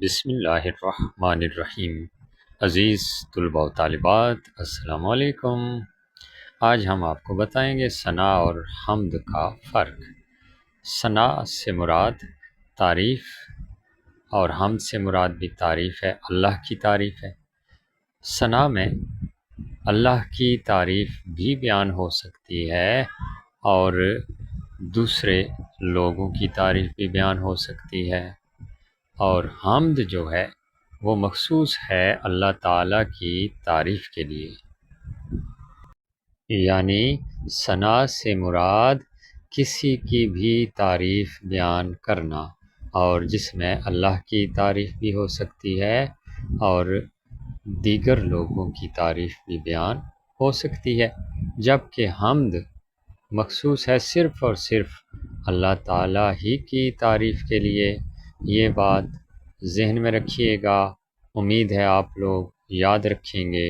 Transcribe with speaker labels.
Speaker 1: بسم اللہ الرحمن الرحیم۔ عزیز طلباء و طالبات، السلام علیکم۔ آج ہم آپ کو بتائیں گے ثنا اور حمد کا فرق۔ ثنا سے مراد تعریف اور حمد سے مراد بھی تعریف ہے، اللہ کی تعریف ہے۔ ثنا میں اللہ کی تعریف بھی بیان ہو سکتی ہے اور دوسرے لوگوں کی تعریف بھی بیان ہو سکتی ہے، اور حمد جو ہے وہ مخصوص ہے اللہ تعالیٰ کی تعریف کے لیے۔ یعنی ثنا سے مراد کسی کی بھی تعریف بیان کرنا، اور جس میں اللہ کی تعریف بھی ہو سکتی ہے اور دیگر لوگوں کی تعریف بھی بیان ہو سکتی ہے، جبکہ حمد مخصوص ہے صرف اور صرف اللہ تعالیٰ ہی کی تعریف کے لیے۔ یہ بات ذہن میں رکھیے گا، امید ہے آپ لوگ یاد رکھیں گے۔